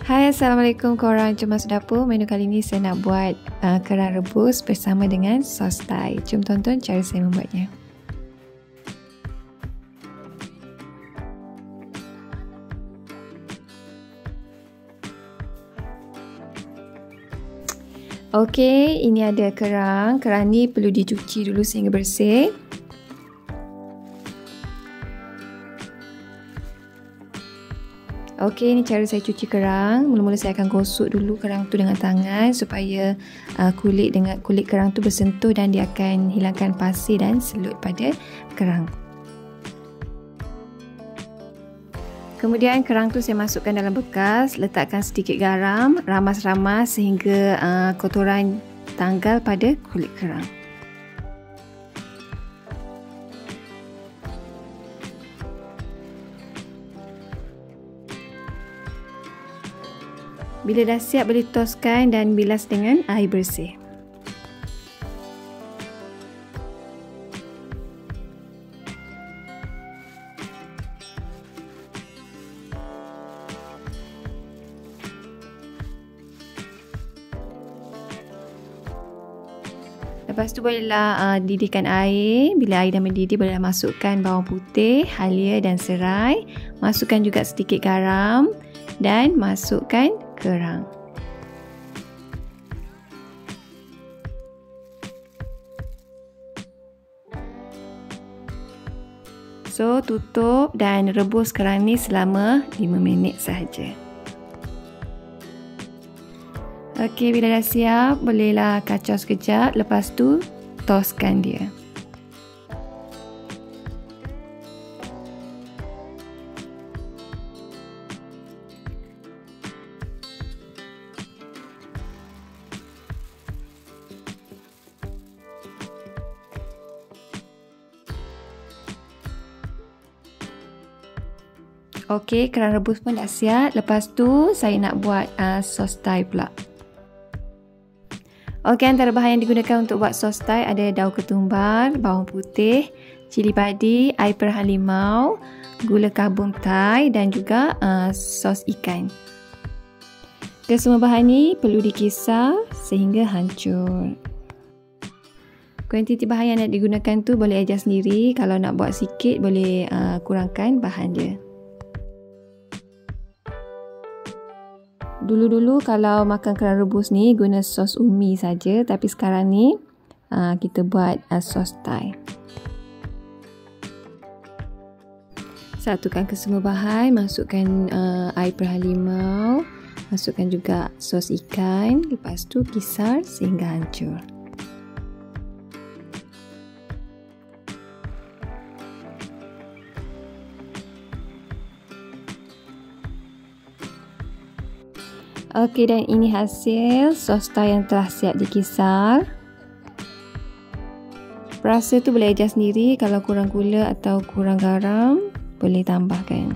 Hai, Assalamualaikum korang Cemas Dapur. Menu kali ni saya nak buat kerang rebus bersama dengan sos Thai. Jom tonton cara saya membuatnya. Okey, ini ada kerang. Kerang ni perlu dicuci dulu sehingga bersih. Okey, ini cara saya cuci kerang. Mula-mula saya akan gosok dulu kerang tu dengan tangan supaya kulit kerang tu bersentuh dan dia akan hilangkan pasir dan selut pada kerang. Kemudian kerang tu saya masukkan dalam bekas, letakkan sedikit garam, ramas-ramas sehingga kotoran tanggal pada kulit kerang. Bila dah siap, boleh toskan dan bilas dengan air bersih. Lepas tu bolehlah didihkan air. Bila air dah mendidih, bolehlah masukkan bawang putih, halia dan serai. Masukkan juga sedikit garam dan masukkan kerang. So, tutup dan rebus kerang ni selama 5 minit sahaja. Okey, bila dah siap, bolehlah kacau sekejap. Lepas tu, toskan dia. Okey, kerang rebus pun dah siap. Lepas tu, saya nak buat sos Thai pula. Okey, antara bahan yang digunakan untuk buat sos Thai ada daun ketumbar, bawang putih, cili padi, air perahan limau, gula karbon Thai dan juga sos ikan. Kesemua bahan ni perlu dikisar sehingga hancur. Kuantiti bahan yang nak digunakan tu boleh adjust sendiri. Kalau nak buat sikit, boleh kurangkan bahan dia. Dulu-dulu kalau makan kerang rebus ni guna sos umi saja, tapi sekarang ni kita buat sos Thai. Satukan kesemua bahan, masukkan air perahan limau, masukkan juga sos ikan, lepas tu kisar sehingga hancur. Okey, dan ini hasil sos Thai yang telah siap dikisar. Rasa tu boleh adjust sendiri. Kalau kurang gula atau kurang garam, boleh tambahkan.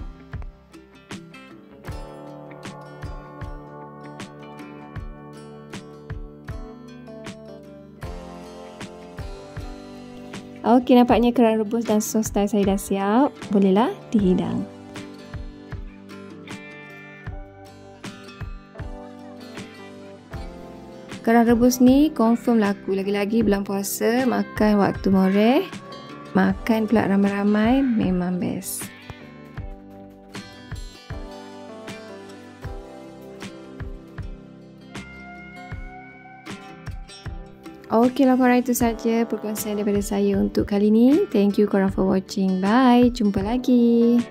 Okey, nampaknya kerang rebus dan sos Thai saya dah siap. Bolehlah dihidang. Kerang rebus ni confirm laku. Lagi-lagi bulan puasa, makan waktu moreh, makan pula ramai-ramai, memang best. Okeylah korang, itu saja perkongsian daripada saya untuk kali ni. Thank you korang for watching. Bye. Jumpa lagi.